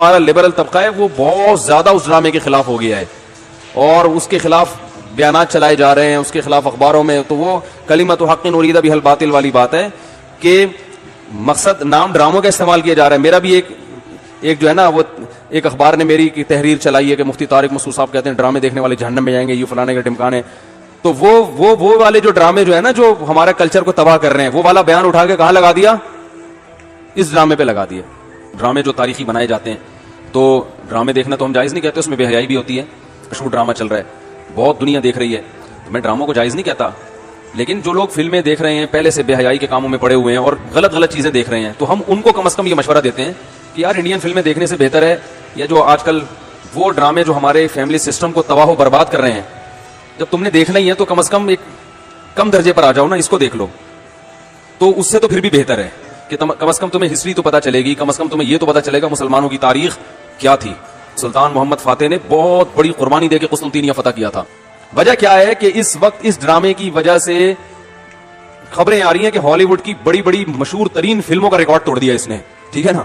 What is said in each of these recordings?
ہمارا لبرل طبقہ ہے وہ بہت زیادہ اس ڈرامے کے خلاف ہو گیا ہے اور اس کے خلاف بیانات چلائے جا رہے ہیں اس کے خلاف اخباروں میں. تو وہ کلمۃ حق اریدہ بہا الباطل والی بات ہے کہ مقصد نام ڈراموں کا استعمال کیا جا رہا ہے. میرا بھی ایک جو ہے نا وہ ایک اخبار نے میری کی تحریر چلائی ہے کہ مفتی طارق مسعود صاحب کہتے ہیں ڈرامے دیکھنے والے جہنم میں جائیں گے, یہ فلانے کا ٹمکانے. تو وہ والے جو ڈرامے جو ہے نا جو ہمارے کلچر کو تباہ کر رہے ہیں وہ والا بیان اٹھا کے کہاں لگا دیا, اس ڈرامے پہ لگا دیا. ڈرامے جو تاریخی بنائے جاتے ہیں تو ڈرامے دیکھنا تو ہم جائز نہیں کہتے, اس میں بے حیائی بھی ہوتی ہے. مشہور ڈرامہ چل رہا ہے, بہت دنیا دیکھ رہی ہے, تو میں ڈراموں کو جائز نہیں کہتا, لیکن جو لوگ فلمیں دیکھ رہے ہیں پہلے سے بے حیائی کے کاموں میں پڑے ہوئے ہیں اور غلط چیزیں دیکھ رہے ہیں, تو ہم ان کو کم از کم یہ مشورہ دیتے ہیں کہ یار انڈین فلمیں دیکھنے سے بہتر ہے یا جو آج کل وہ ڈرامے جو ہمارے فیملی سسٹم کو تباہ و برباد کر رہے ہیں, جب تم نے دیکھنا ہی ہے تو کم از کم ایک کم درجے پر آ جاؤ نا, اس کو دیکھ لو. تو اس سے تو پھر بھی بہتر ہے کہ کم از کم تمہیں ہسٹری تو پتا چلے گی, کم از کم تمہیں یہ تو پتا چلے گا مسلمانوں کی تاریخ کیا تھی. سلطان محمد فاتح نے بہت بڑی قربانی دے کے قسطنطنیہ فتح کیا تھا. وجہ کیا ہے کہ اس وقت اس ڈرامے کی وجہ سے خبریں آ رہی ہیں کہ ہالی ووڈ کی بڑی بڑی مشہور ترین فلموں کا ریکارڈ توڑ دیا اس نے, ٹھیک ہے نا,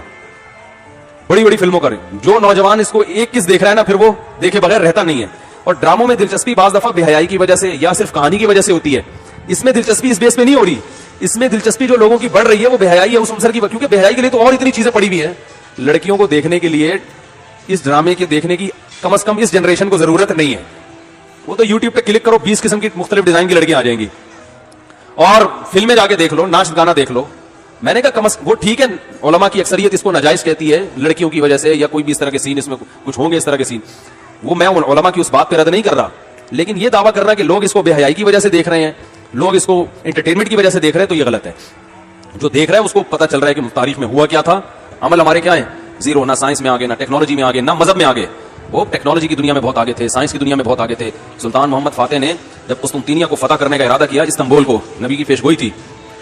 بڑی بڑی فلموں کا. جو نوجوان اس کو ایک کس دیکھ رہا ہے نا پھر وہ دیکھے بغیر رہتا نہیں ہے. اور ڈراموں میں دلچسپی بعض دفعہ بے حیائی کی وجہ سے یا صرف کہانی کی وجہ سے ہوتی ہے. اس میں دلچسپی اس بیس پہ نہیں ہو رہی, اس میں دلچسپی جو لوگوں کی بڑھ رہی ہے وہ بے حیائی ہے اس عنصر کی, کیونکہ بے حیائی کے لیے تو اور اتنی چیزیں پڑی ہوئی ہیں. لڑکیوں کو دیکھنے کے لیے اس ڈرامے کے دیکھنے کی کم از کم اس جنریشن کو ضرورت نہیں ہے. وہ تو یوٹیوب پہ کلک کرو 20 قسم کی مختلف ڈیزائن کی لڑکیاں آ جائیں گی اور فلمیں جا کے دیکھ لو, ناچ گانا دیکھ لو. میں نے کہا وہ ٹھیک ہے, علماء کی اکثریت اس کو ناجائز کہتی ہے لڑکیوں کی وجہ سے یا کوئی بھی اس طرح کے سین اس میں کچھ ہوں گے اس طرح کے سین, وہ میں علماء کی اس بات پہ رد نہیں کر رہا, لیکن یہ دعویٰ کر رہا کہ لوگ اس کو بے حیائی کی وجہ سے دیکھ رہے ہیں, لوگ اس کو انٹرٹینمنٹ کی وجہ سے دیکھ رہے ہیں, تو یہ غلط ہے. جو دیکھ رہا ہے اس کو پتا چل رہا ہے کہ تاریخ میں ہوا کیا تھا. عمل ہمارے کیا ہیں, زیرو, نہ سائنس میں آگے, نہ ٹیکنالوجی میں آگے, نہ مذہب میں آگے. وہ ٹیکنالوجی کی دنیا میں بہت آگے تھے, سائنس کی دنیا میں بہت آگے تھے. سلطان محمد فاتح نے جب قسطنطنیہ کو فتح کرنے کا ارادہ کیا, استنبول کو, نبی کی پیشگوئی تھی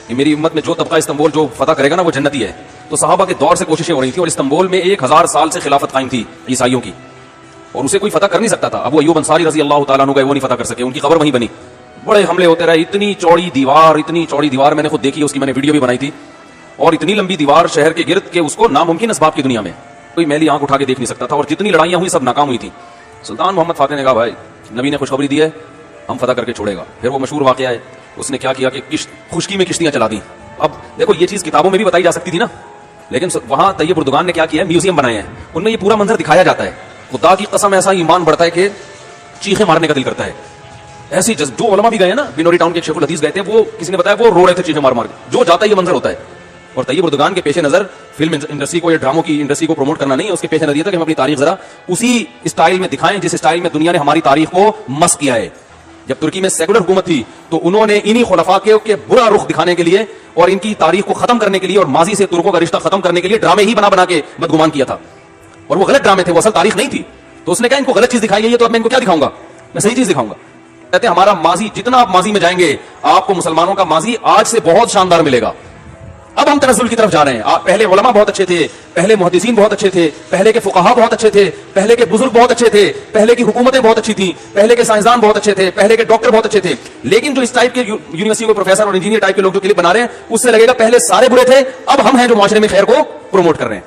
کہ میری امت میں جو طبقہ استنبول جو فتح کرے گا نا وہ جنتی ہے. تو صحابہ کے دور سے کوششیں ہو رہی تھی اور استنبول میں 1000 سال سے خلافت قائم تھی عیسائیوں کی, اور اسے کوئی فتح کر نہیں سکتا تھا. ابو ایوب انصاری رضی اللہ تعالیٰ عنہ وہ نہیں فتح کر سکے, ان کی قبر وہیں بنی. بڑے حملے ہوتے رہے, اتنی چوڑی دیوار میں نے خود دیکھی, اس کی میں نے ویڈیو بھی بنائی تھی, اور اتنی لمبی دیوار شہر کے گرد کہ اس کو ناممکن اسباب کی دنیا میں کوئی میلی آنکھ اٹھا کے دیکھ نہیں سکتا تھا, اور جتنی لڑائیاں ہوئی سب ناکام ہوئی تھی. سلطان محمد فاتح نے کہا بھائی نبی نے خوشخبری دی ہے, ہم فتح کر کے چھوڑے گا. پھر وہ مشہور واقعہ ہے, اس نے کیا کیا کہ خشکی میں کشتیاں چلا دی. اب دیکھو یہ چیز کتابوں میں بھی بتائی جا سکتی تھی نا, لیکن وہاں طیب اردگان نے کیا کیا ہے, میوزیم بنائے ہیں, ان میں یہ پورا منظر دکھایا جاتا ہے. خدا کی قسم ایسا ایمان بڑھتا ہے کہ چیخیں مارنے کا دل کرتا ہے. ایسی جو علماء بھی گئے نا, بنوری ٹاؤن کے شیخ الحدیث گئے تھے, وہ کسی نے بتایا وہ رو رہے تھے چیخیں مار مار کے, جو جاتا ہے یہ منظر ہوتا ہے. اور طیب اردگان کے پیش نظر فلم انڈسٹری کو یا ڈراموں کی انڈسٹری کو پروموٹ کرنا نہیں ہے, اس کے پیش نظر یہ تھا کہ ہم اپنی تاریخ ذرا اسی اسٹائل میں دکھائیں جس اسٹائل میں دنیا نے ہماری تاریخ کو مس کیا ہے. جب ترکی میں سیکولر حکومت تھی تو انہوں نے انہی خلفاء کے برا رخ دکھانے کے لیے اور ان کی تاریخ کو ختم کرنے کے لیے اور ماضی سے ترکوں کا رشتہ ختم کرنے کے لیے ڈرامے ہی بنا کے بدگمان کیا تھا, اور وہ غلط ڈرامے تھے, وہ اصل تاریخ نہیں تھی. تو اس نے کہا ان کو غلط چیز دکھائی ہے, تو اب میں ان کو کیا دکھاؤں گا, میں صحیح چیز دکھاؤں گا. کہتے ہیں ہمارا ماضی, جتنا آپ ماضی میں جائیں گے آپ کو مسلمانوں کا ماضی آج سے بہت شاندار ملے گا. اب ہم تنزل کی طرف جا رہے ہیں. پہلے علماء بہت اچھے تھے, پہلے محدثین بہت اچھے تھے, پہلے کے فقہا بہت اچھے تھے, پہلے کے بزرگ بہت اچھے تھے, پہلے کی حکومتیں بہت اچھی تھیں, پہلے کے سائنسدان بہت اچھے تھے, پہلے کے ڈاکٹر بہت اچھے تھے. لیکن جو اس ٹائپ کے یونیورسٹی کے پروفیسر اور انجینئر ٹائپ کے لوگ جو کلپ بنا رہے ہیں اس سے لگے گا پہلے سارے برے تھے, اب ہم ہیں جو معاشرے میں خیر کو پروموٹ کر رہے ہیں.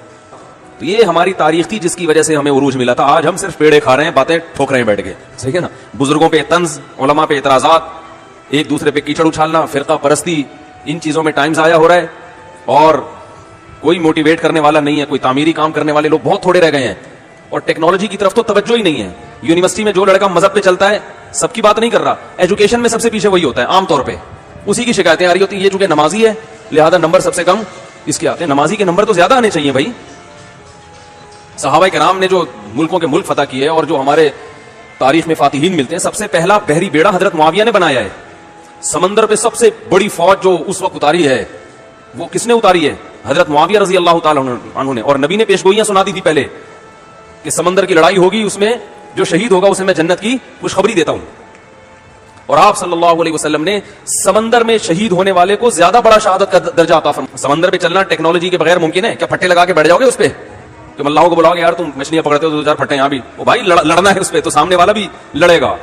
تو یہ ہماری تاریخ تھی جس کی وجہ سے ہمیں عروج ملا تھا. آج ہم صرف پیڑے کھا رہے ہیں, باتیں ٹھوک رہے ہیں بیٹھ کے, صحیح ہے نا. بزرگوں پہ طنز, علماء پہ اعتراضات, ایک دوسرے پہ کیچڑ اچھالنا, فرقہ پرستی, ان چیزوں میں ٹائم ضائع ہو رہا ہے, اور کوئی موٹیویٹ کرنے والا نہیں ہے, کوئی تعمیری کام کرنے والے لوگ بہت تھوڑے رہ گئے ہیں, اور ٹیکنالوجی کی طرف تو توجہ ہی نہیں ہے. یونیورسٹی میں جو لڑکا مذہب پہ چلتا ہے, سب کی بات نہیں کر رہا, ایجوکیشن میں سب سے پیچھے وہی ہوتا ہے عام طور پہ, اسی کی شکایتیں آ رہی ہوتی ہیں. یہ چونکہ نمازی ہے لہذا نمبر سب سے کم اس کے آتے ہیں. نمازی کے نمبر تو زیادہ آنے چاہیے بھائی. صحابہ کرام نے جو ملکوں کے ملک فتح کیے اور جو ہمارے تاریخ میں فاتحین ملتے ہیں, سب سے پہلا بحری بیڑا حضرت معاویہ نے بنایا ہے. سمندر پہ سب سے بڑی فوج جو اس وقت اتاری ہے وہ کس نے اتاری ہے, حضرت معاویہ رضی اللہ تعالیٰ عنہ نے. اور نبی نے پیشگوئیاں سنا دی تھی پہلے کہ سمندر کی لڑائی ہوگی, اس میں جو شہید ہوگا اسے میں جنت کی خوشخبری دیتا ہوں. اور آپ صلی اللہ علیہ وسلم نے سمندر میں شہید ہونے والے کو زیادہ بڑا شہادت کا درجہ عطا فرمایا. سمندر پہ چلنا ٹیکنالوجی کے بغیر ممکن ہے کیا؟ پھٹے لگا کے بیٹھ جاؤ گے اس پہ, تم اللہ کو بلاؤ گے یار تم مچھلیاں پکڑتے ہو تو 2 پھٹے یہاں بھی, وہ بھائی لڑنا ہے اس پہ, تو سامنے والا بھی لڑے گا.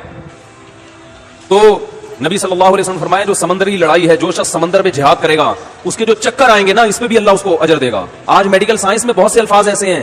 تو نبی صلی اللہ علیہ وسلم فرمایا جو سمندری لڑائی ہے, جو شخص سمندر میں جہاد کرے گا اس کے جو چکر آئیں گے نا اس پہ بھی اللہ اس کو اجر دے گا. آج میڈیکل سائنس میں بہت سے الفاظ ایسے ہیں